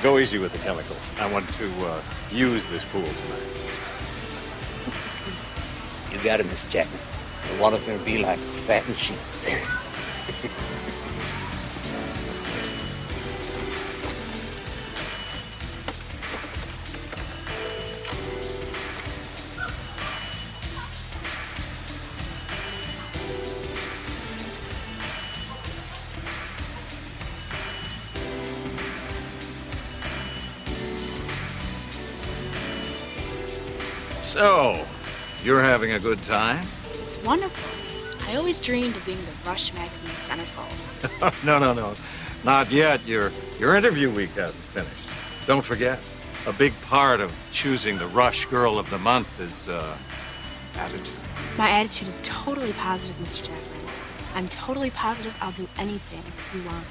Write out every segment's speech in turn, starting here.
Go easy with the chemicals. I want to use this pool tonight. You got it, Mr. Jackman. The water's gonna be like satin sheets. So, you're having a good time? It's wonderful. I always dreamed of being the Rush magazine centerfold. No. Not yet. Your interview week hasn't finished. Don't forget, a big part of choosing the Rush Girl of the Month is, attitude. My attitude is totally positive, Mr. Jackman. I'm totally positive I'll do anything you want.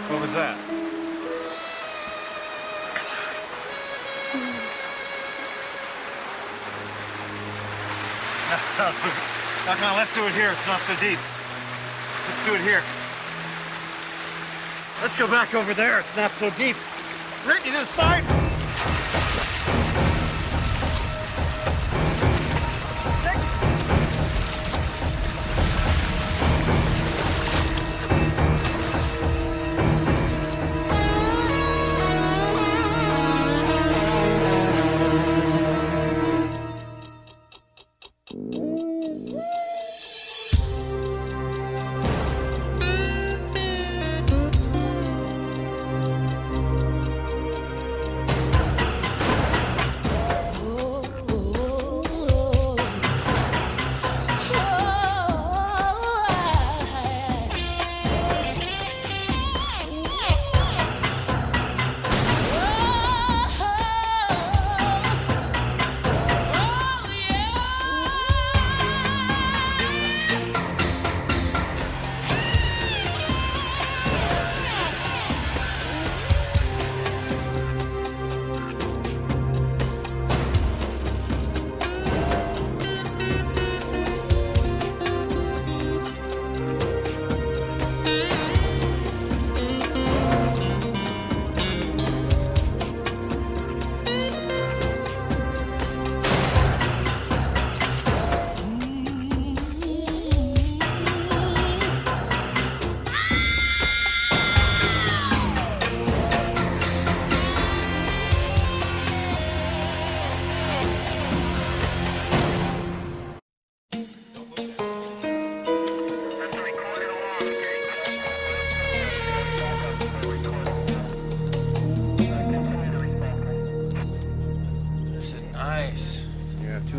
What was that? No, come on, let's do it here. It's not so deep. Let's do it here. Let's go back over there. It's not so deep. Rick, you to the side.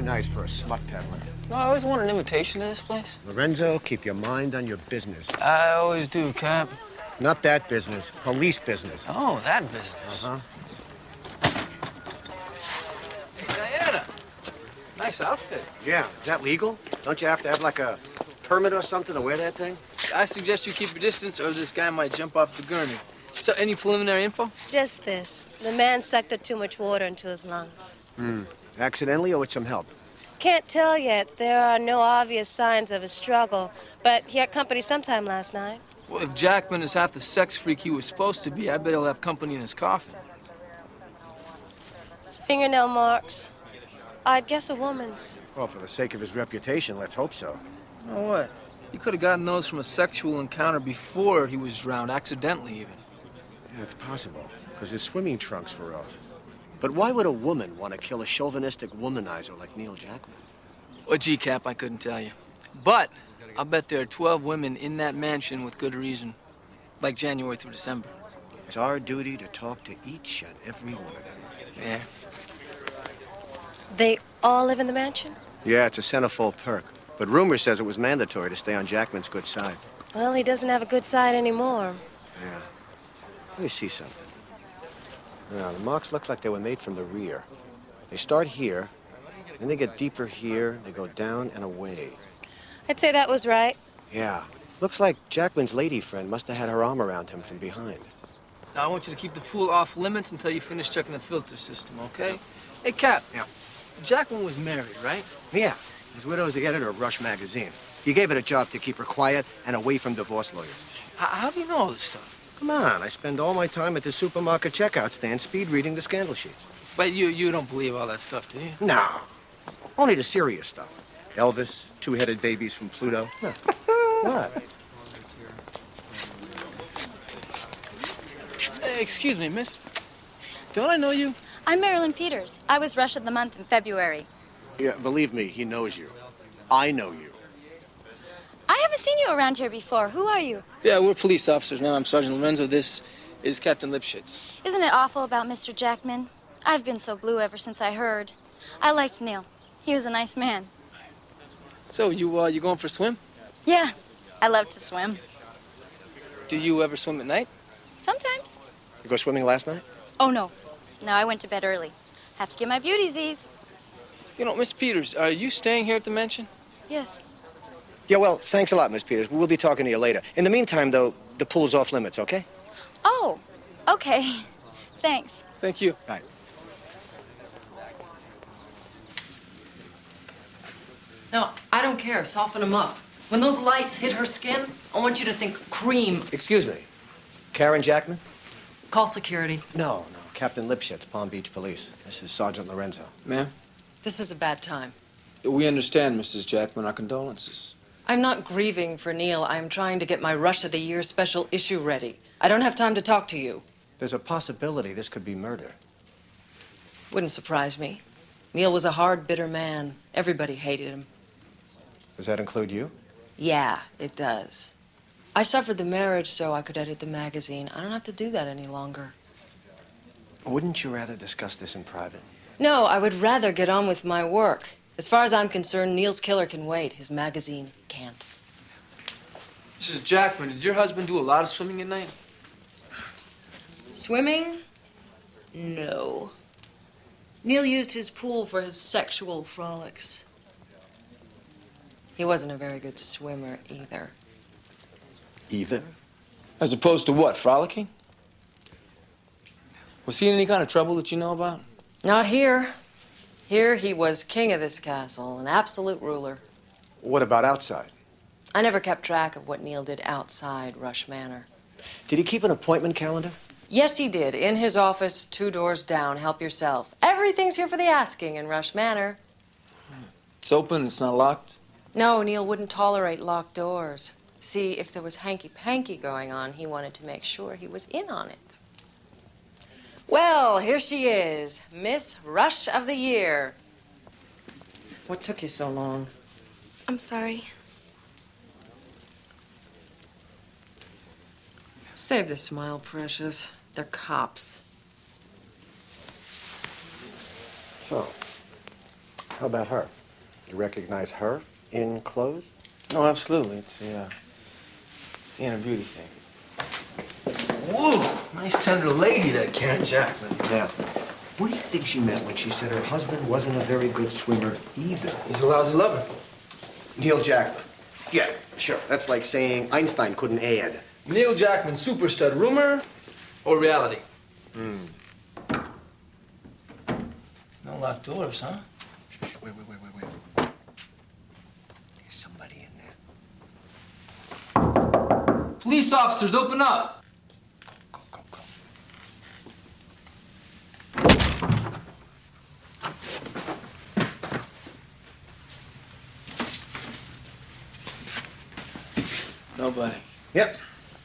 Nice for a smut peddler. No, I always want an invitation to this place. Lorenzo, keep your mind on your business. I always do, Cap. Not that business, police business. Oh, that business. Uh-huh. Hey, Diana. Nice outfit. Yeah, is that legal? Don't you have to have like a permit or something to wear that thing? I suggest you keep your distance or this guy might jump off the gurney. So, any preliminary info? Just this. The man sucked up too much water into his lungs. Accidentally or with some help? Can't tell yet. There are no obvious signs of a struggle, but he had company sometime last night. Well, if Jackman is half the sex freak he was supposed to be, I bet he'll have company in his coffin. Fingernail marks. I'd guess a woman's. Well, for the sake of his reputation, let's hope so. You know what? He could have gotten those from a sexual encounter before he was drowned, accidentally even. Yeah, it's possible, because his swimming trunks were off. But why would a woman want to kill a chauvinistic womanizer like Neil Jackman? Well, gee, Cap, I couldn't tell you. But I'll bet there are 12 women in that mansion with good reason, like January through December. It's our duty to talk to each and every one of them. Yeah. They all live in the mansion? Yeah, it's a centerfold perk. But rumor says it was mandatory to stay on Jackman's good side. Well, he doesn't have a good side anymore. Yeah. Let me see something. Now, the marks look like they were made from the rear. They start here, then they get deeper here, they go down and away. I'd say that was right. Yeah. Looks like Jackman's lady friend must have had her arm around him from behind. Now, I want you to keep the pool off limits until you finish checking the filter system, okay? Hey, Cap. Yeah. Jackman was married, right? Yeah. His widow's the editor of Rush magazine. He gave it a job to keep her quiet and away from divorce lawyers. How do you know all this stuff? Come on, I spend all my time at the supermarket checkout stand speed reading the scandal sheets. But you don't believe all that stuff, do you? No. Only the serious stuff. Elvis, two-headed babies from Pluto. Huh. What? Hey, excuse me, miss. Don't I know you? I'm Marilyn Peters. I was Rush of the Month in February. Yeah, believe me, he knows you. I know you. I haven't seen you around here before. Who are you? Yeah, we're police officers now. I'm Sergeant Lorenzo. This is Captain Lipschitz. Isn't it awful about Mr. Jackman? I've been so blue ever since I heard. I liked Neil. He was a nice man. So, you going for a swim? Yeah, I love to swim. Do you ever swim at night? Sometimes. You go swimming last night? Oh, no. No, I went to bed early. Have to get my beauty Z's. You know, Miss Peters, are you staying here at the mansion? Yes. Yeah, well, thanks a lot, Miss Peters. We'll be talking to you later. In the meantime, though, the pool's off limits, okay? Oh, okay. Thanks. Thank you. Right. No, I don't care. Soften him up. When those lights hit her skin, I want you to think cream. Excuse me. Karen Jackman? Call security. No. Captain Lipschitz, Palm Beach Police. This is Sergeant Lorenzo. Ma'am? This is a bad time. We understand, Mrs. Jackman. Our condolences. I'm not grieving for Neil. I'm trying to get my Rush of the Year special issue ready. I don't have time to talk to you. There's a possibility this could be murder. Wouldn't surprise me. Neil was a hard, bitter man. Everybody hated him. Does that include you? Yeah, it does. I suffered the marriage so I could edit the magazine. I don't have to do that any longer. Wouldn't you rather discuss this in private? No, I would rather get on with my work. As far as I'm concerned, Neil's killer can wait. His magazine can't. Mrs. Jackman, did your husband do a lot of swimming at night? Swimming? No. Neil used his pool for his sexual frolics. He wasn't a very good swimmer either. Either? As opposed to what, frolicking? Was he in any kind of trouble that you know about? Not here. Here he was king of this castle, an absolute ruler. What about outside? I never kept track of what Neil did outside Rush Manor. Did he keep an appointment calendar? Yes, he did. In his office, 2 doors down. Help yourself. Everything's here for the asking in Rush Manor. It's open, it's not locked? No, Neil wouldn't tolerate locked doors. See, if there was hanky-panky going on, he wanted to make sure he was in on it. Well, here she is, Miss Rush of the Year. What took you so long? I'm sorry. Save the smile, precious. They're cops. So, how about her? You recognize her in clothes? Oh, absolutely. It's the inner beauty thing. Whoa! Nice tender lady, that Karen Jackman. Yeah. What do you think she meant when she said her husband wasn't a very good swimmer either? He's a lousy lover. Neil Jackman. Yeah, sure. That's like saying Einstein couldn't add. Neil Jackman, super stud. Rumor or reality? No locked doors, huh? Wait. There's somebody in there. Police officers, open up! Go. Nobody. Yep.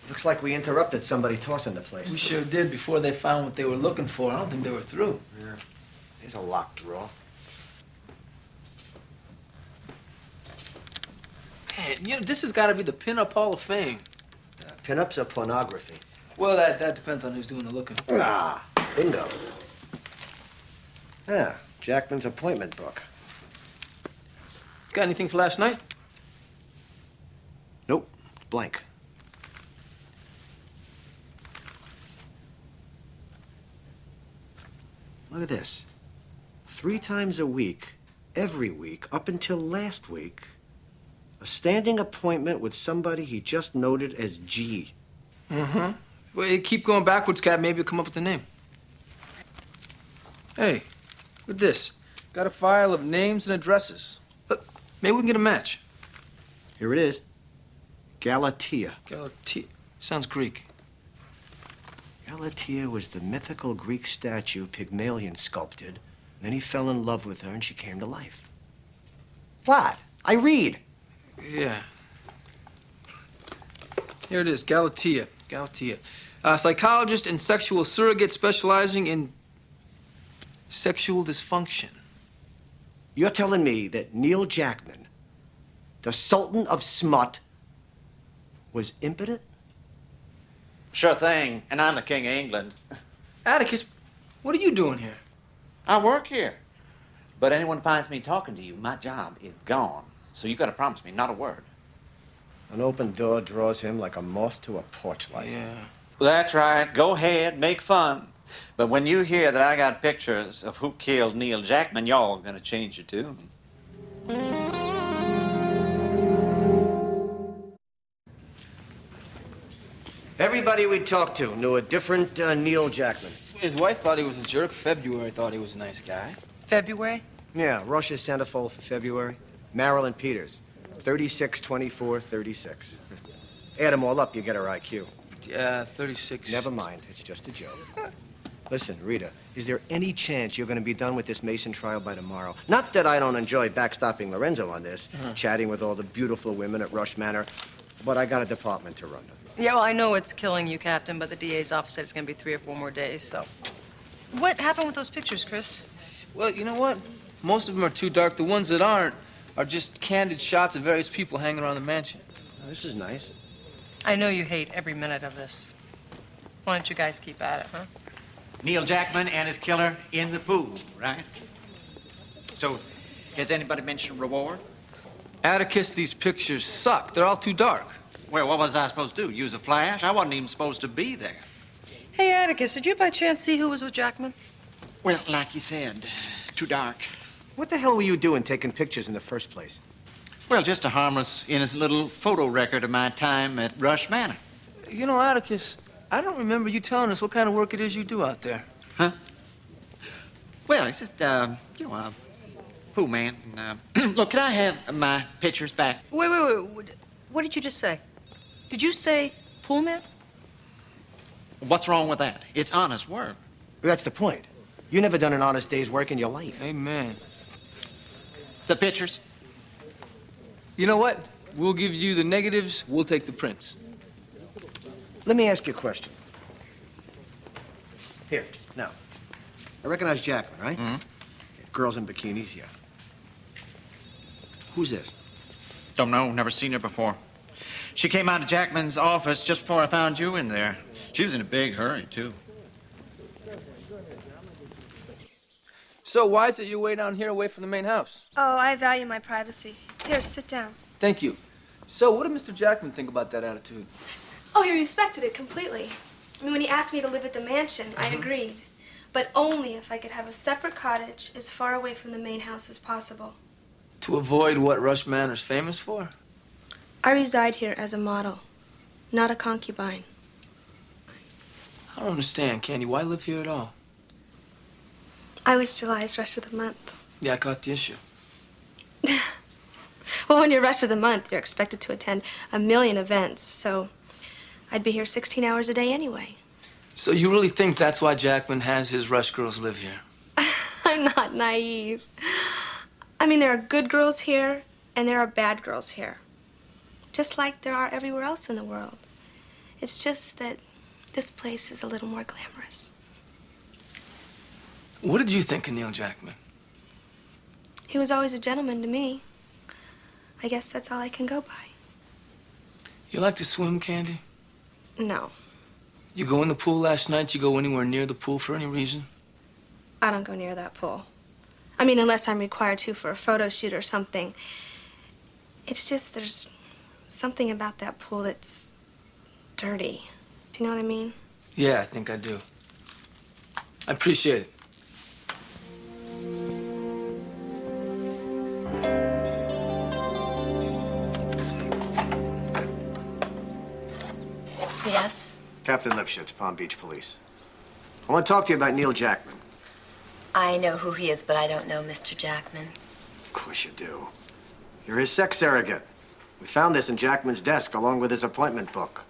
Looks like we interrupted somebody tossing the place. We sure did before they found what they were looking for. I don't think they were through. Yeah. There's a locked drawer. Man, you know, this has got to be the Pinup Hall of Fame. Pinups are pornography. Well, that depends on who's doing the looking. Ah, bingo. Yeah, Jackman's appointment book. Got anything for last night? Nope, blank. Look at this. 3 times a week, every week, up until last week, a standing appointment with somebody he just noted as G. Mm-hmm. Well, you keep going backwards, Cap. Maybe you'll come up with the name. Hey, look at this. Got a file of names and addresses. Look, maybe we can get a match. Here it is. Galatea. Galatea. Sounds Greek. Galatea was the mythical Greek statue Pygmalion sculpted. Then he fell in love with her and she came to life. What? I read. Yeah. Here it is, Galatea. Galatea. Psychologist and sexual surrogate specializing in sexual dysfunction. You're telling me that Neil Jackman, the Sultan of Smut, was impotent? Sure thing, and I'm the King of England. Atticus, what are you doing here? I work here. But anyone finds me talking to you, my job is gone. So you gotta promise me not a word. An open door draws him like a moth to a porch light. Yeah. That's right. Go ahead, make fun. But when you hear that I got pictures of who killed Neil Jackman, y'all gonna change your tune. Everybody we talked to knew a different Neil Jackman. His wife thought he was a jerk. February thought he was a nice guy. February? Yeah, Russia's centerfold for February. Marilyn Peters, 36, 24, 36. Add them all up, you get her IQ. 36. Never mind, it's just a joke. Listen, Rita, is there any chance you're going to be done with this Mason trial by tomorrow? Not that I don't enjoy backstopping Lorenzo on this, chatting with all the beautiful women at Rush Manor, but I got a department to run. Yeah, well, I know it's killing you, Captain, but the DA's office said it's going to be 3 or 4 more days, so. What happened with those pictures, Chris? Well, you know what? Most of them are too dark. The ones that aren't are just candid shots of various people hanging around the mansion. Oh, this is nice. I know you hate every minute of this. Why don't you guys keep at it, huh? Neil Jackman and his killer in the pool, right? So, has anybody mentioned reward? Atticus, these pictures suck. They're all too dark. Well, what was I supposed to do? Use a flash? I wasn't even supposed to be there. Hey, Atticus, did you by chance see who was with Jackman? Well, like you said, too dark. What the hell were you doing taking pictures in the first place? Well, just a harmless, innocent little photo record of my time at Rush Manor. You know, Atticus, I don't remember you telling us what kind of work it is you do out there. Huh? Well, it's just, pool man. Look, can I have my pictures back? Wait. What did you just say? Did you say pool man? What's wrong with that? It's honest work. That's the point. You never done an honest day's work in your life. Amen. The pictures? You know what? We'll give you the negatives. We'll take the prints. Let me ask you a question. Here, now. I recognize Jackman, right? Mm-hmm. Girls in bikinis, yeah. Who's this? Don't know, never seen her before. She came out of Jackman's office just before I found you in there. She was in a big hurry, too. So why is it you're way down here away from the main house? Oh, I value my privacy. Here, sit down. Thank you. So what did Mr. Jackman think about that attitude? Oh, he respected it completely. I mean, when he asked me to live at the mansion, I agreed. But only if I could have a separate cottage as far away from the main house as possible. To avoid what Rush Manor's famous for? I reside here as a model, not a concubine. I don't understand, Candy. Why live here at all? I was July's rush of the month. Yeah, I caught the issue. Well, when you're rush of the month, you're expected to attend a million events, so I'd be here 16 hours a day anyway. So you really think that's why Jackman has his Rush girls live here? I'm not naive. I mean, there are good girls here, and there are bad girls here. Just like there are everywhere else in the world. It's just that this place is a little more glamorous. What did you think of Neil Jackman? He was always a gentleman to me. I guess that's all I can go by. You like to swim, Candy? No. You go in the pool last night? You go anywhere near the pool for any reason? I don't go near that pool. I mean, unless I'm required to for a photo shoot or something. It's just there's something about that pool that's dirty. Do you know what I mean? Yeah, I think I do. I appreciate it. Yes? Captain Lipschitz, Palm Beach Police. I want to talk to you about Neil Jackman. I know who he is, but I don't know Mr. Jackman. Of course you do. You're his sex surrogate. We found this in Jackman's desk along with his appointment book.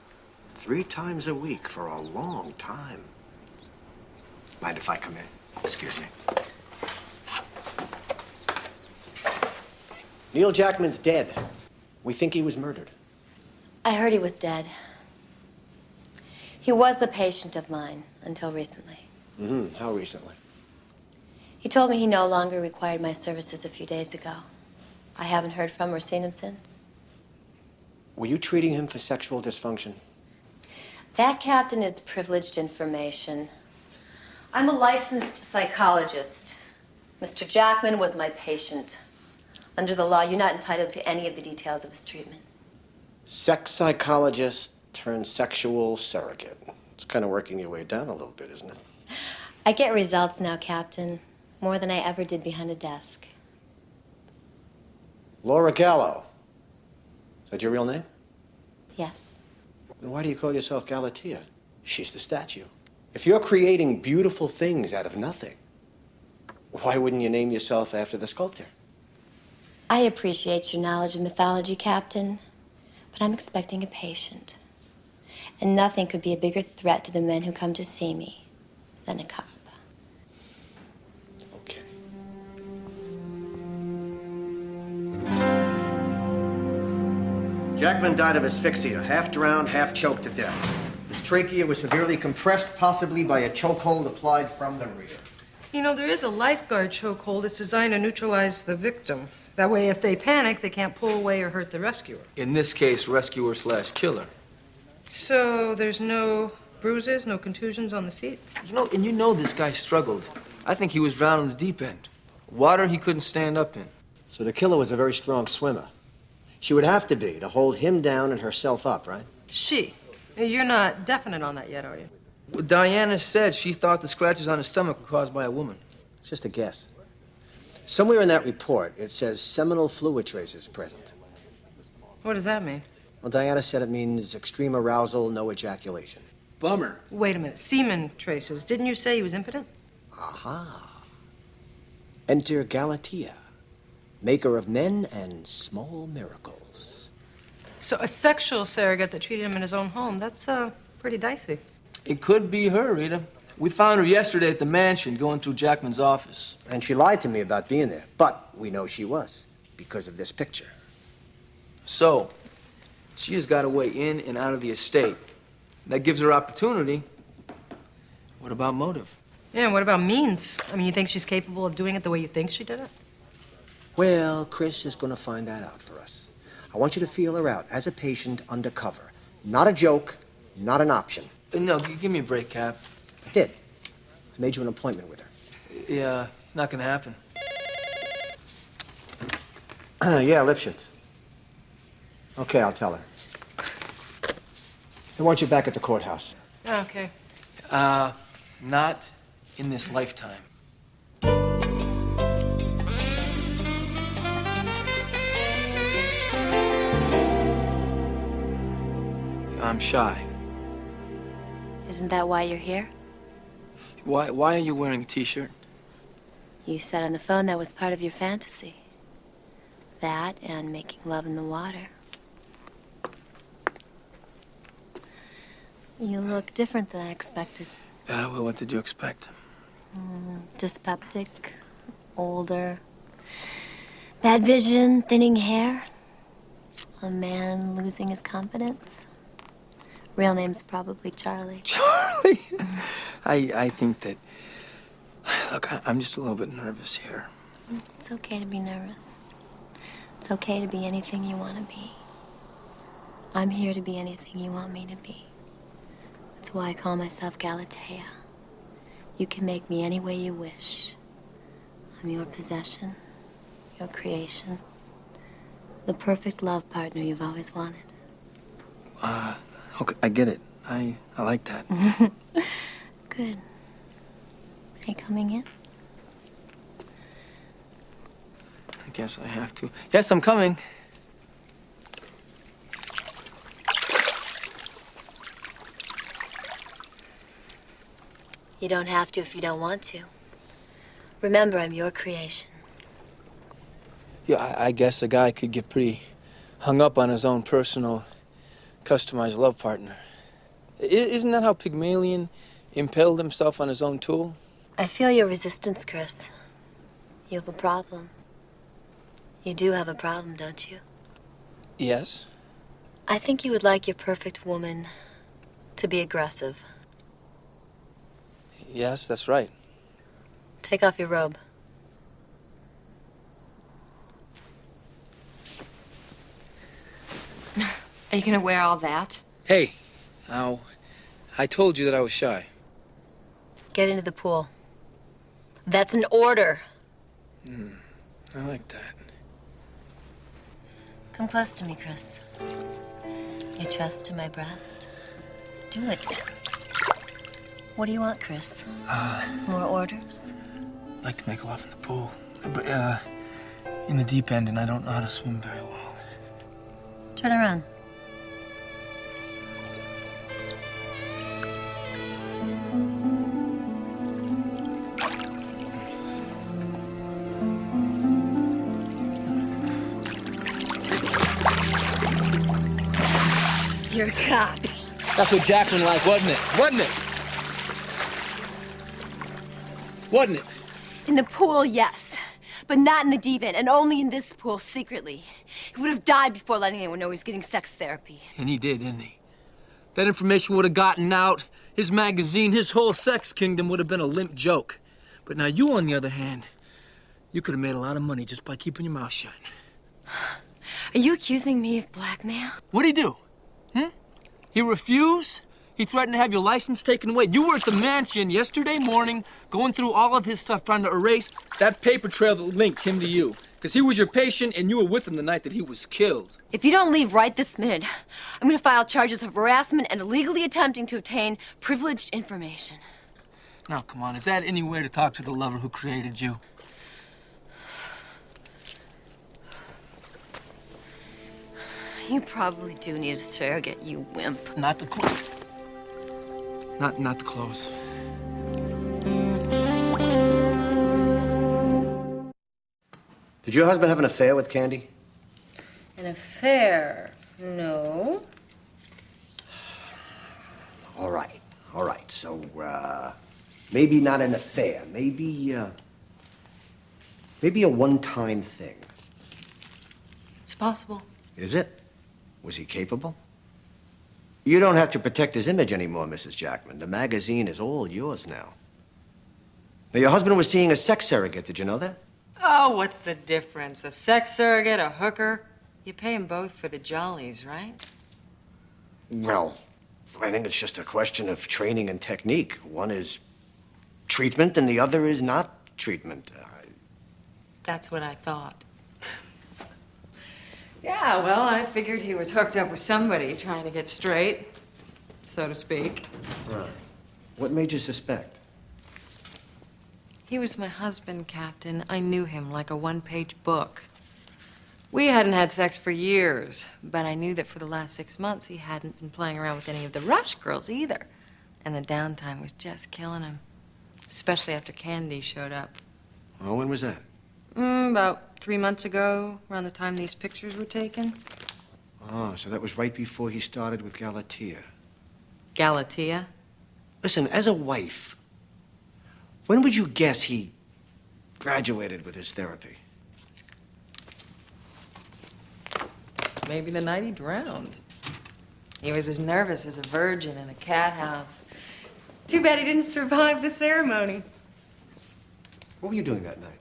3 times a week for a long time. Mind if I come in? Excuse me. Neil Jackman's dead. We think he was murdered. I heard he was dead. He was a patient of mine until recently. Mm-hmm. How recently? He told me he no longer required my services a few days ago. I haven't heard from or seen him since. Were you treating him for sexual dysfunction? That, Captain, is privileged information. I'm a licensed psychologist. Mr. Jackman was my patient. Under the law, you're not entitled to any of the details of his treatment. Sex psychologist turned sexual surrogate. It's kind of working your way down a little bit, isn't it? I get results now, Captain. More than I ever did behind a desk. Laura Gallo. Is that your real name? Yes. Then why do you call yourself Galatea? She's the statue. If you're creating beautiful things out of nothing, why wouldn't you name yourself after the sculptor? I appreciate your knowledge of mythology, Captain, but I'm expecting a patient. And nothing could be a bigger threat to the men who come to see me than a cop. Okay. Jackman died of asphyxia, half drowned, half choked to death. His trachea was severely compressed, possibly by a chokehold applied from the rear. You know, there is a lifeguard chokehold. It's designed to neutralize the victim. That way, if they panic, they can't pull away or hurt the rescuer. In this case, rescuer/killer. So there's no bruises, no contusions on the feet? You know this guy struggled. I think he was drowned in the deep end. Water he couldn't stand up in. So the killer was a very strong swimmer. She would have to be to hold him down and herself up, right? She. You're not definite on that yet, are you? Well, Diana said she thought the scratches on his stomach were caused by a woman. It's just a guess. Somewhere in that report, it says seminal fluid traces present. What does that mean? Well, Diana said it means extreme arousal, no ejaculation. Bummer. Wait a minute. Semen traces. Didn't you say he was impotent? Aha. Enter Galatea, maker of men and small miracles. So a sexual surrogate that treated him in his own home, that's pretty dicey. It could be her, Rita. We found her yesterday at the mansion going through Jackman's office. And she lied to me about being there, but we know she was because of this picture. So, she has got a way in and out of the estate. That gives her opportunity. What about motive? Yeah, and what about means? I mean, you think she's capable of doing it the way you think she did it? Well, Chris is going to find that out for us. I want you to feel her out as a patient undercover. Not a joke, not an option. No, give me a break, Cap. I did. I made you an appointment with her. Yeah, not gonna happen. Yeah, Lipschitz. Okay, I'll tell her. I want you back at the courthouse. Okay. Not in this lifetime. I'm shy. Isn't that why you're here? Why are you wearing a t-shirt? You said on the phone that was part of your fantasy. That and making love in the water. You look different than I expected. Well, what did you expect? Dyspeptic, older, bad vision, thinning hair. A man losing his confidence. Real name's probably Charlie. Charlie? I think that... Look, I'm just a little bit nervous here. It's okay to be nervous. It's okay to be anything you want to be. I'm here to be anything you want me to be. That's That's why I call myself Galatea. You can make me any way you wish. I'm your possession, your creation, the perfect love partner you've always wanted. Okay, I get it. I like that. Good. Are you coming in? I guess I have to. Yes, I'm coming. You don't have to if you don't want to. Remember, I'm your creation. Yeah, I guess a guy could get pretty hung up on his own personal, customized love partner. Isn't that how Pygmalion impaled himself on his own tool? I feel your resistance, Chris. You have a problem. You do have a problem, don't you? Yes. I think you would like your perfect woman to be aggressive. Yes, that's right. Take off your robe. Are you gonna wear all that? Hey, now, I told you that I was shy. Get into the pool. That's an order. I like that. Come close to me, Chris. Your chest to my breast. Do it. What do you want, Chris? More orders? I'd like to make love in the pool. But, in the deep end, and I don't know how to swim very well. Turn around. You're a cop. That's what Jackman liked, wasn't it? Wasn't it? Wasn't it? In the pool, yes. But not in the deep end, and only in this pool, secretly. He would have died before letting anyone know he was getting sex therapy. And he did, didn't he? That information would have gotten out. His magazine, his whole sex kingdom would have been a limp joke. But now you, on the other hand, you could have made a lot of money just by keeping your mouth shut. Are you accusing me of blackmail? What'd he do? He refused? He threatened to have your license taken away. You were at the mansion yesterday morning, going through all of his stuff, trying to erase that paper trail that linked him to you. Because he was your patient, and you were with him the night that he was killed. If you don't leave right this minute, I'm going to file charges of harassment and illegally attempting to obtain privileged information. Now, come on, is that any way to talk to the lover who created you? You probably do need a surrogate, you wimp. Not the clothes. Not the clothes. Did your husband have an affair with Candy? An affair? No. All right. So, maybe not an affair. Maybe a one-time thing. It's possible. Is it? Was he capable? You don't have to protect his image anymore, Mrs. Jackman. The magazine is all yours now. Now, your husband was seeing a sex surrogate. Did you know that? Oh, what's the difference? A sex surrogate, a hooker? You pay them both for the jollies, right? Well, I think it's just a question of training and technique. One is treatment and the other is not treatment. That's what I thought. Yeah, well, I figured he was hooked up with somebody trying to get straight, so to speak. Right. What made you suspect? He was my husband, Captain. I knew him like a one-page book. We hadn't had sex for years, but I knew that for the last 6 months he hadn't been playing around with any of the Rush girls either. And the downtime was just killing him, especially after Candy showed up. Oh, when was that? About 3 months ago, around the time these pictures were taken. Oh, so that was right before he started with Galatea. Galatea? Listen, as a wife, when would you guess he graduated with his therapy? Maybe the night he drowned. He was as nervous as a virgin in a cat house. Too bad he didn't survive the ceremony. What were you doing that night?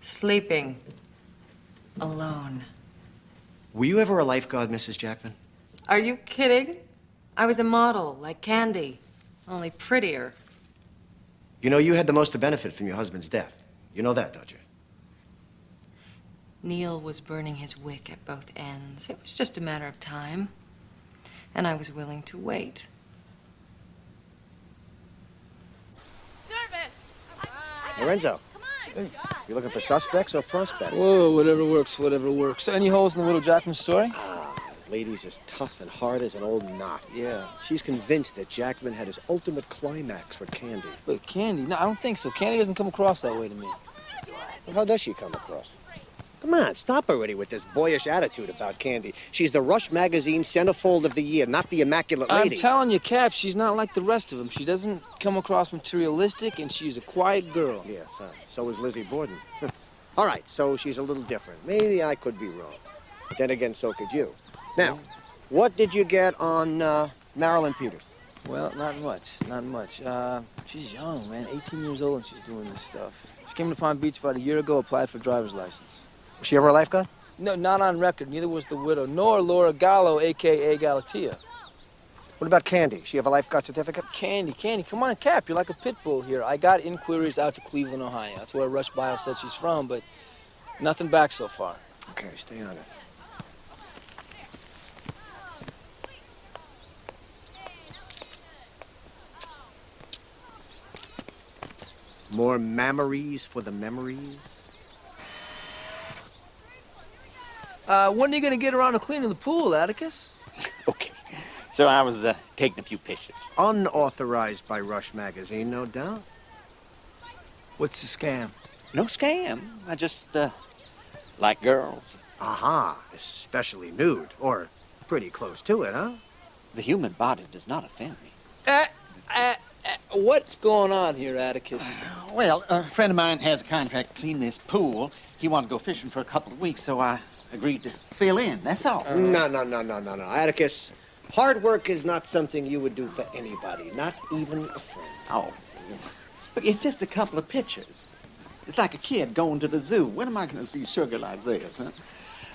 Sleeping. Alone. Were you ever a lifeguard, Mrs. Jackman? Are you kidding? I was a model, like Candy. Only prettier. You know, you had the most to benefit from your husband's death. You know that, don't you? Neil was burning his wick at both ends. It was just a matter of time. And I was willing to wait. Service! Lorenzo, hey, you looking for suspects or prospects? Whoa, whatever works, whatever works. Any holes in the little Jackman story? Lady's as tough and hard as an old knot. Yeah. She's convinced that Jackman had his ultimate climax with Candy. Wait, Candy? No, I don't think so. Candy doesn't come across that way to me. Well, how does she come across? Come on, stop already with this boyish attitude about Candy. She's the Rush Magazine centerfold of the year, not the Immaculate Lady. I'm telling you, Cap, she's not like the rest of them. She doesn't come across materialistic, and she's a quiet girl. Yes, so is Lizzie Borden. All right, so she's a little different. Maybe I could be wrong. But then again, so could you. Now, what did you get on Marilyn Peters? Well, not much, not much. She's young, man, 18 years old, and she's doing this stuff. She came to Palm Beach about a year ago, applied for a driver's license. Was she ever a lifeguard? No, not on record. Neither was the widow, nor Laura Gallo, a.k.a. Galatea. What about Candy? She have a lifeguard certificate? Candy, come on, Cap, you're like a pit bull here. I got inquiries out to Cleveland, Ohio. That's where Rush Bio said she's from, but nothing back so far. Okay, stay on it. More memories for the memories? When are you gonna get around to cleaning the pool, Atticus? Okay. So I was taking a few pictures. Unauthorized by Rush Magazine, no doubt. What's the scam? No scam. I just like girls. Aha, especially nude, or pretty close to it, huh? The human body does not offend me. What's going on here, Atticus? Well, a friend of mine has a contract to clean this pool. He wanted to go fishing for a couple of weeks, so I agreed to fill in, that's all. No. Atticus, hard work is not something you would do for anybody, not even a friend. Oh, but it's just a couple of pictures. It's like a kid going to the zoo. When am I going to see sugar like this, huh?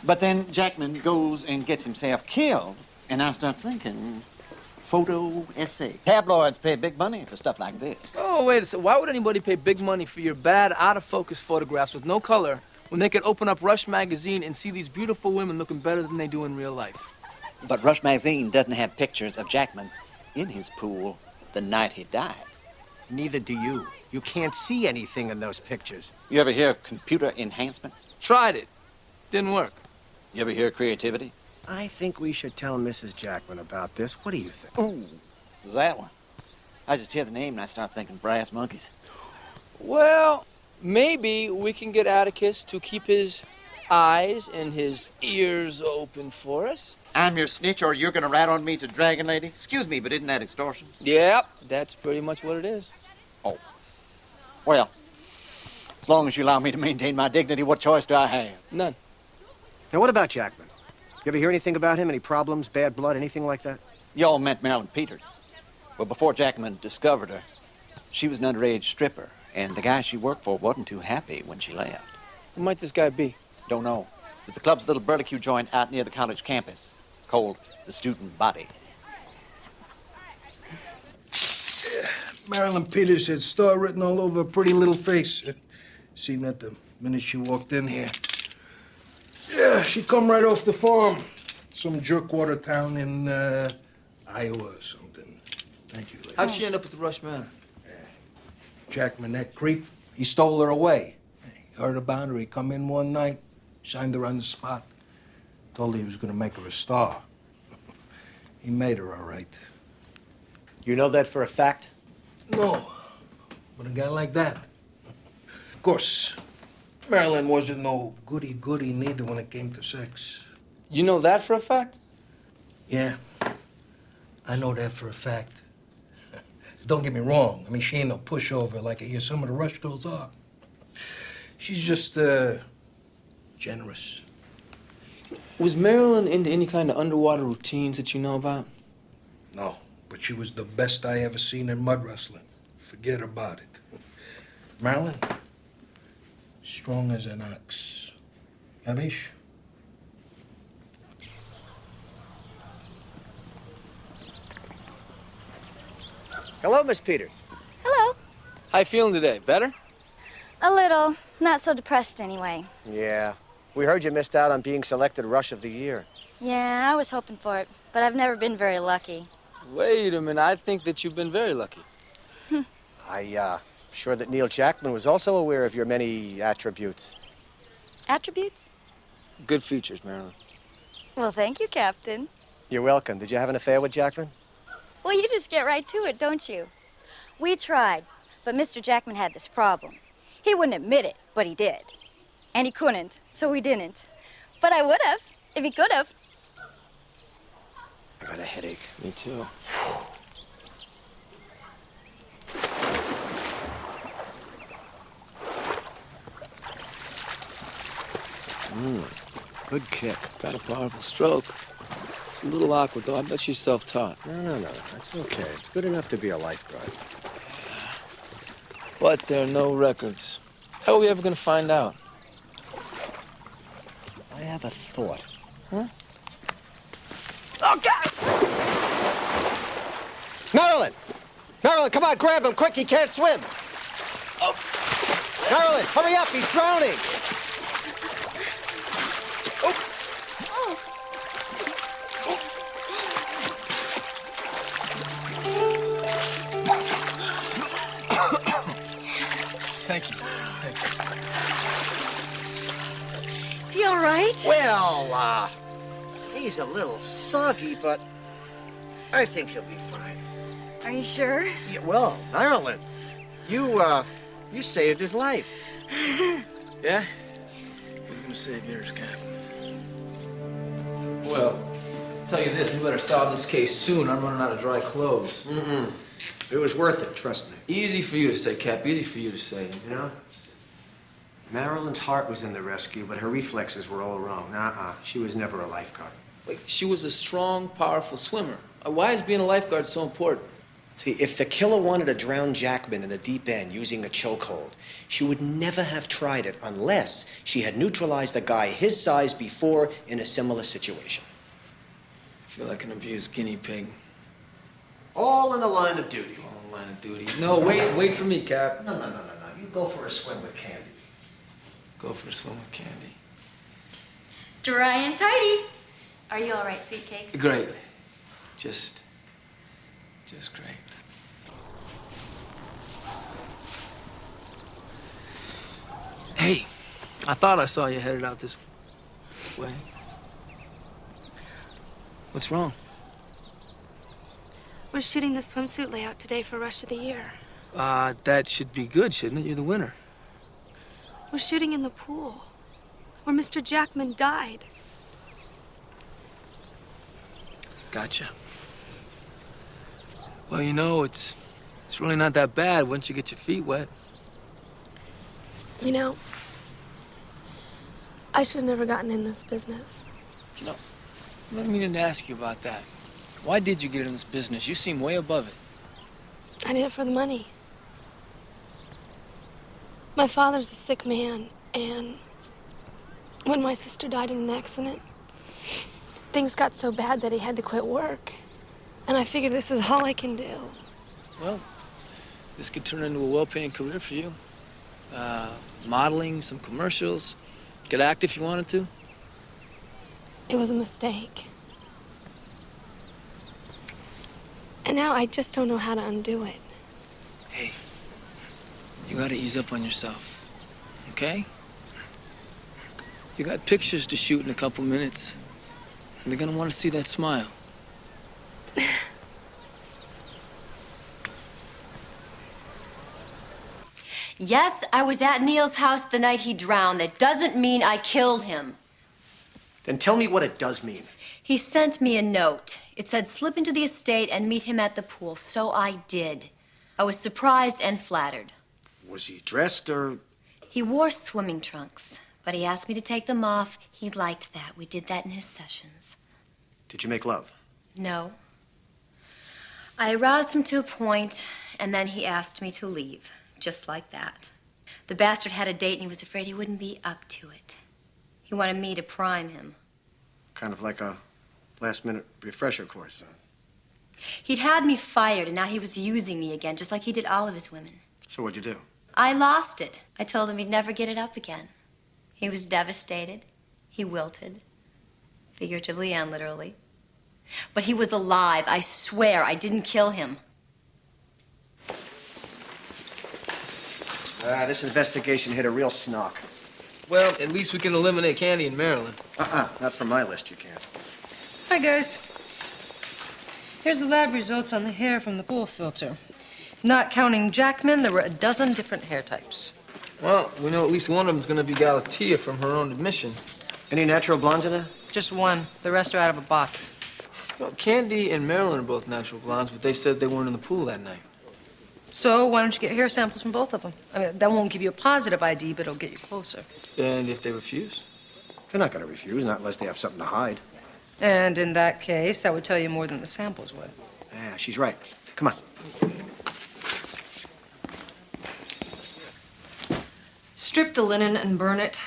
But then Jackman goes and gets himself killed, and I start thinking, photo essay. Tabloids pay big money for stuff like this. Oh, wait a second. Why would anybody pay big money for your bad, out-of-focus photographs with no color when they could open up Rush Magazine and see these beautiful women looking better than they do in real life? But Rush Magazine doesn't have pictures of Jackman in his pool the night he died. Neither do you. You can't see anything in those pictures. You ever hear of computer enhancement? Tried it. Didn't work. You ever hear of creativity? I think we should tell Mrs. Jackman about this. What do you think? Ooh, that one. I just hear the name and I start thinking brass monkeys. Well, maybe we can get Atticus to keep his eyes and his ears open for us. I'm your snitch, or you're gonna rat on me to Dragon Lady? Excuse me, but isn't that extortion? Yep, that's pretty much what it is. Oh. Well, as long as you allow me to maintain my dignity, what choice do I have? None. Now, what about Jackman? You ever hear anything about him? Any problems, bad blood, anything like that? Y'all met Marilyn Peters. Well, before Jackman discovered her, she was an underage stripper, and the guy she worked for wasn't too happy when she left. Who might this guy be? Don't know. But the club's a little barbecue joint out near the college campus, called the Student Body. Marilyn Peters had star written all over her pretty little face. Seen that the minute she walked in here. Yeah, she come right off the farm. Some jerkwater town in Iowa or something. Thank you, lady. How'd she end up at the Rush Manor? Jackman, that creep, he stole her away. He heard about her. He come in one night, signed her on the spot. Told her he was going to make her a star. He made her all right. You know that for a fact? No, but a guy like that. Of course, Marilyn wasn't no goody-goody neither when it came to sex. You know that for a fact? Yeah, I know that for a fact. Don't get me wrong. I mean, she ain't no pushover like I hear some of the Rush girls are. She's just, generous. Was Marilyn into any kind of underwater routines that you know about? No, but she was the best I ever seen in mud wrestling. Forget about it. Marilyn, strong as an ox. Yavish? Hello, Miss Peters. Hello. How you feeling today? Better? A little. Not so depressed anyway. Yeah. We heard you missed out on being selected Rush of the Year. Yeah, I was hoping for it, but I've never been very lucky. Wait a minute. I think that you've been very lucky. Sure that Neil Jackman was also aware of your many attributes. Attributes? Good features, Marilyn. Well, thank you, Captain. You're welcome. Did you have an affair with Jackman? Well, you just get right to it, don't you? We tried, but Mr. Jackman had this problem. He wouldn't admit it, but he did. And he couldn't, so we didn't. But I would have, if he could have. I got a headache. Me too. Good kick. Got a powerful stroke. It's a little awkward, though. I bet she's self-taught. No. That's okay. It's good enough to be a lifeguard. But there are no records. How are we ever going to find out? I have a thought. Huh? Oh, God! Marilyn! Marilyn, come on, grab him, quick, he can't swim! Oh! Marilyn, hurry up, he's drowning! Thank you. Is he all right? Well, he's a little soggy, but I think he'll be fine. Are you sure? Yeah, well, Marilyn, you saved his life. Yeah? Who's going to save yours, Cap? Well, I'll tell you this, we better solve this case soon. I'm running out of dry clothes. It was worth it, trust me. Easy for you to say, Cap. Easy for you to say. You know, Marilyn's heart was in the rescue, but her reflexes were all wrong. She was never a lifeguard. Wait, she was a strong, powerful swimmer. Why is being a lifeguard so important? See, if the killer wanted to drown Jackman in the deep end using a chokehold, she would never have tried it unless she had neutralized a guy his size before in a similar situation. I feel like an abused guinea pig. All in the line of duty. All in the line of duty. No, wait for me, Cap. No. You go for a swim with Candy. Go for a swim with Candy. Dry and tidy. Are you all right, sweet cakes? Great. Just great. Hey, I thought I saw you headed out this way. What's wrong? We're shooting the swimsuit layout today for Rush of the Year. That should be good, shouldn't it? You're the winner. We're shooting in the pool, where Mr. Jackman died. Gotcha. Well, you know, it's really not that bad once you get your feet wet. You know, I should have never gotten in this business. You know, I've been meaning to ask you about that. Why did you get in this business? You seem way above it. I did it for the money. My father's a sick man, and when my sister died in an accident, things got so bad that he had to quit work. And I figured this is all I can do. Well, this could turn into a well-paying career for you. Modeling, some commercials. Could act if you wanted to. It was a mistake. And now I just don't know how to undo it. Hey, you gotta ease up on yourself, okay? You got pictures to shoot in a couple minutes, and they're gonna want to see that smile. Yes, I was at Neil's house the night he drowned. That doesn't mean I killed him. Then tell me what it does mean. He sent me a note. It said slip into the estate and meet him at the pool, so I did. I was surprised and flattered. Was he dressed or... He wore swimming trunks, but he asked me to take them off. He liked that. We did that in his sessions. Did you make love? No. I aroused him to a point, and then he asked me to leave, just like that. The bastard had a date, and he was afraid he wouldn't be up to it. He wanted me to prime him. Kind of like a last-minute refresher course, huh? He'd had me fired, and now he was using me again, just like he did all of his women. So what'd you do? I lost it. I told him he'd never get it up again. He was devastated. He wilted. Figuratively and literally. But he was alive. I swear I didn't kill him. This investigation hit a real snark. Well, at least we can eliminate Candy in Maryland. Not from my list, you can't. Hi, guys. Here's the lab results on the hair from the pool filter. Not counting Jackman, there were a dozen different hair types. Well, we know at least one of them's gonna be Galatea from her own admission. Any natural blondes in there? Just one. The rest are out of a box. Well, Candy and Marilyn are both natural blondes, but they said they weren't in the pool that night. So why don't you get hair samples from both of them? I mean, that won't give you a positive ID, but it'll get you closer. And if they refuse? They're not going to refuse, not unless they have something to hide. And in that case, that would tell you more than the samples would. Yeah, she's right. Come on. Strip the linen and burn it.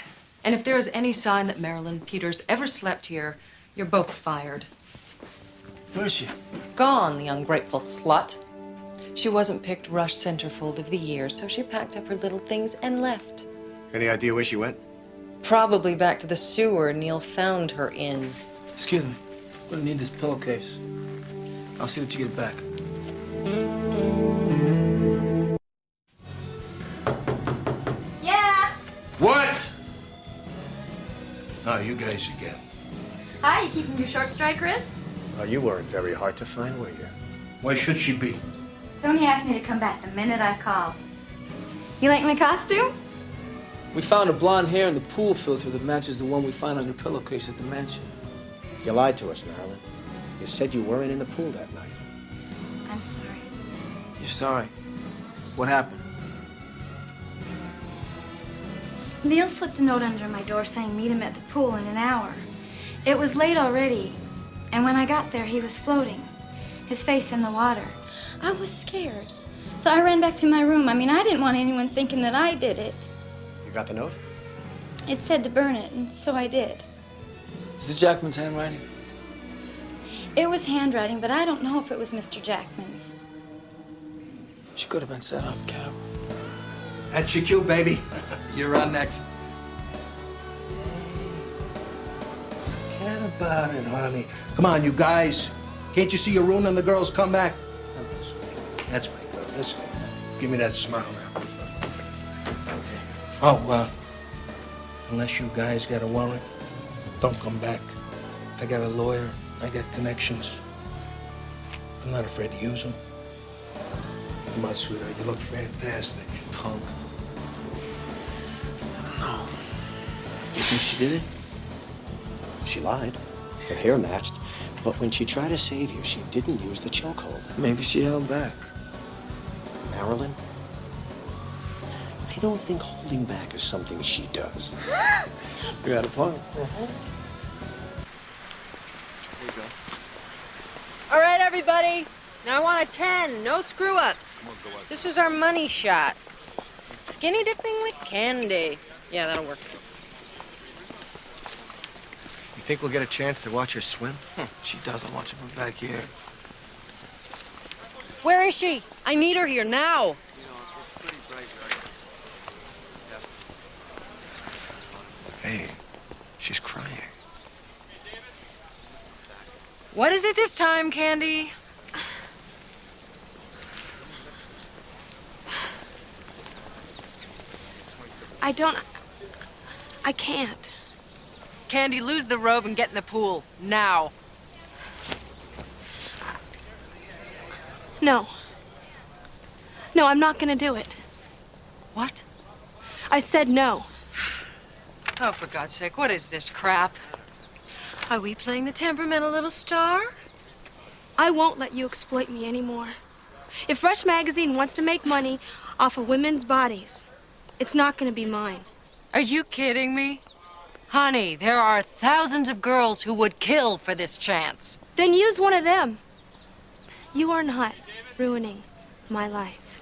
And if there is any sign that Marilyn Peters ever slept here, you're both fired. Where is she? Gone, the ungrateful slut. She wasn't picked Rush Centerfold of the Year, so she packed up her little things and left. Any idea where she went? Probably back to the sewer Neil found her in. Excuse me. I'm gonna need this pillowcase. I'll see that you get it back. Yeah. What? Oh, you guys again. Hi, you keeping your short strike, Chris? Oh, you weren't very hard to find, were you? Why should she be? Tony asked me to come back the minute I called. You like my costume? We found a blonde hair in the pool filter that matches the one we found on your pillowcase at the mansion. You lied to us, Marilyn. You said you weren't in the pool that night. I'm sorry. You're sorry. What happened? Neil slipped a note under my door saying meet him at the pool in an hour. It was late already, and when I got there, he was floating, his face in the water. I was scared, so I ran back to my room. I mean, I didn't want anyone thinking that I did it. You got the note? It said to burn it, and so I did. Is it Jackman's handwriting? It was handwriting, but I don't know if it was Mr. Jackman's. She could have been set up, Cap. That's your cue, baby. You're on next. Forget about it, honey. Come on, you guys. Can't you see you're ruining the girl's comeback? That's right, girl. This way. Give me that smile now. Oh, unless you guys got a warrant, don't come back. I got a lawyer. I got connections. I'm not afraid to use them. Come on, sweetheart. You look fantastic. Punk. I don't know. You think she did it? She lied. Her hair matched. But when she tried to save you, she didn't use the chokehold. Maybe she held back. Marilyn? I don't think holding back is something she does. You got a point. There you go. All right, everybody. Now I want a 10. No screw-ups. This is our money shot. Skinny dipping with Candy. Yeah, that'll work. You think we'll get a chance to watch her swim? She doesn't want you from back here. Where is she? I need her here now. Hey, she's crying. What is it this time, Candy? I can't. Candy, lose the robe and get in the pool. Now. No. No, I'm not gonna do it. What? I said no. Oh, for God's sake, what is this crap? Are we playing the temperamental little star? I won't let you exploit me anymore. If Rush Magazine wants to make money off of women's bodies, it's not gonna be mine. Are you kidding me? Honey, there are thousands of girls who would kill for this chance. Then use one of them. You are not ruining my life.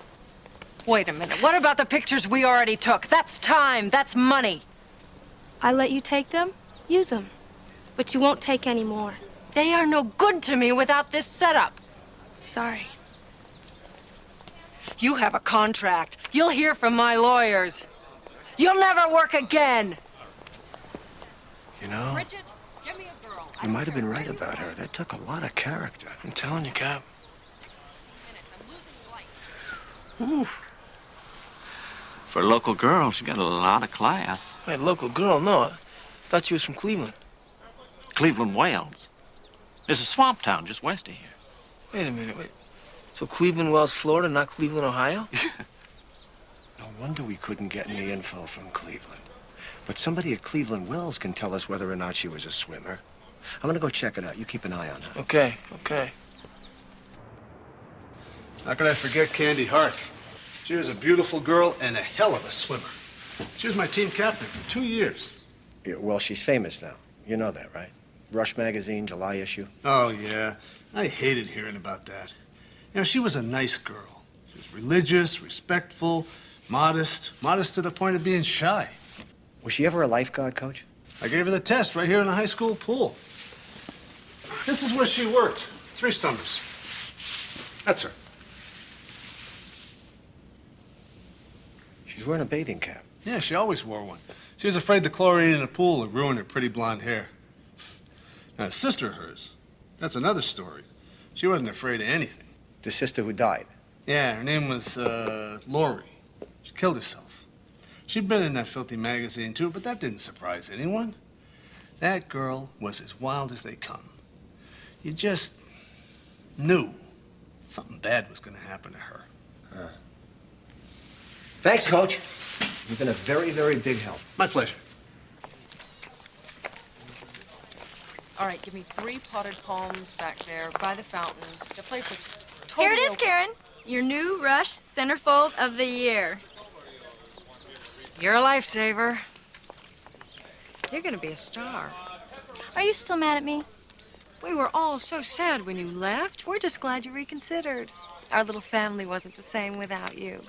Wait a minute. What about the pictures we already took? That's time. That's money. I let you take them, use them. But you won't take any more. They are no good to me without this setup. Sorry. You have a contract. You'll hear from my lawyers. You'll never work again. You know, Bridget, give me a girl. you might have been right about her. That took a lot of character. I'm telling you, Cap. Ooh. For a local girl, she got a lot of class. Wait, local girl? No, I thought she was from Cleveland. Cleveland, Wales. There's a swamp town just west of here. Wait a minute, wait. So Cleveland, Wells, Florida, not Cleveland, Ohio? No wonder we couldn't get any info from Cleveland. But somebody at Cleveland Wells can tell us whether or not she was a swimmer. I'm gonna go check it out. You keep an eye on her. Okay, okay. How could I forget Candy Hart? She was a beautiful girl and a hell of a swimmer. She was my team captain for 2 years. Yeah, well, she's famous now. You know that, right? Rush magazine, July issue. Oh, yeah. I hated hearing about that. You know, she was a nice girl. She was religious, respectful, modest to the point of being shy. Was she ever a lifeguard, Coach? I gave her the test right here in the high school pool. This is where she worked. 3 summers. That's her. She's wearing a bathing cap. Yeah, she always wore one. She was afraid the chlorine in the pool would ruin her pretty blonde hair. Now, a sister of hers, that's another story. She wasn't afraid of anything. The sister who died? Yeah, her name was, Lori. She killed herself. She'd been in that filthy magazine, too, but that didn't surprise anyone. That girl was as wild as they come. You just knew something bad was going to happen to her. Thanks, Coach. You've been a very, very big help. My pleasure. All right, give me 3 potted palms back there by the fountain. The place looks totally Here it is, okay. Karen. Your new Rush centerfold of the year. You're a lifesaver. You're gonna be a star. Are you still mad at me? We were all so sad when you left. We're just glad you reconsidered. Our little family wasn't the same without you.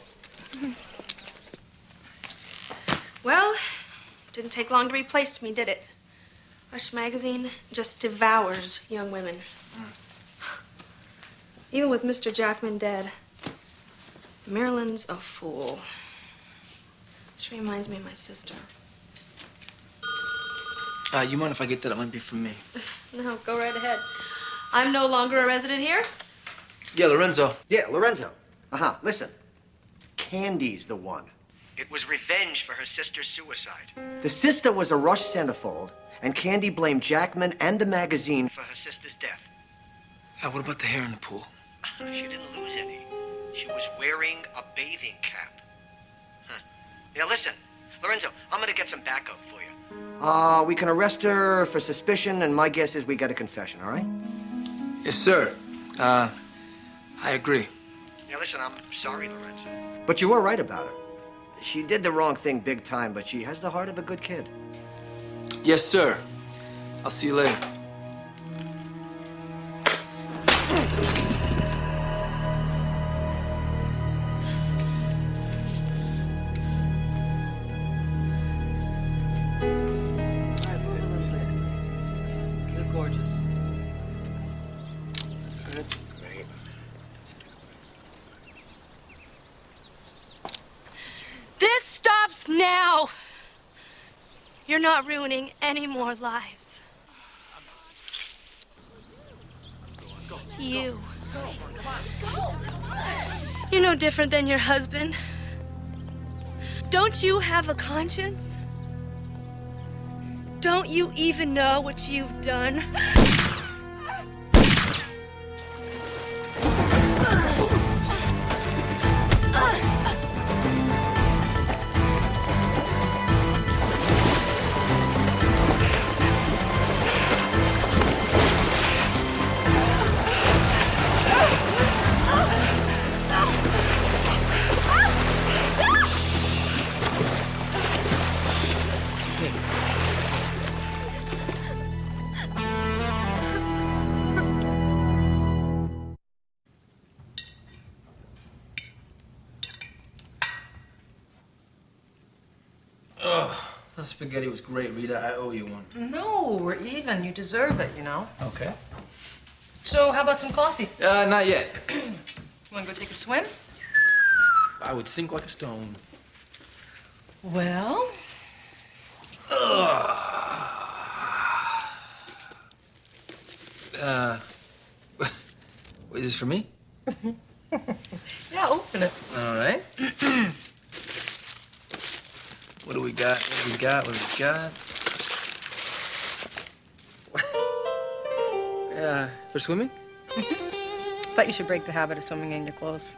Well, didn't take long to replace me, did it? Rush magazine just devours young women. Even with Mr. Jackman dead, Marilyn's a fool. She reminds me of my sister. You mind if I get that? It might be from me. No, go right ahead. I'm no longer a resident here. Yeah, Lorenzo. Yeah, Lorenzo. Listen. Candy's the one. It was revenge for her sister's suicide. The sister was a Rush centerfold, and Candy blamed Jackman and the magazine for her sister's death. What about the hair in the pool? She didn't lose any. She was wearing a bathing cap. Now listen, Lorenzo, I'm gonna get some backup for you. We can arrest her for suspicion, and my guess is we get a confession, all right? Yes, sir. I agree. Now listen, I'm sorry, Lorenzo. But you were right about her. She did the wrong thing big time, but she has the heart of a good kid. Yes, sir. I'll see you later. You're gorgeous. That's good. Great. This stops now. You're not ruining any more lives. You. You're no different than your husband. Don't you have a conscience? Don't you even know what you've done? That spaghetti was great, Rita. I owe you one. No, we're even. You deserve it, you know. Okay. So, how about some coffee? Not yet. You want to go take a swim? I would sink like a stone. Well? Is this for me? Yeah, open it. All right. What do we got? What do we got? What do we got? For swimming? Thought you should break the habit of swimming in your clothes.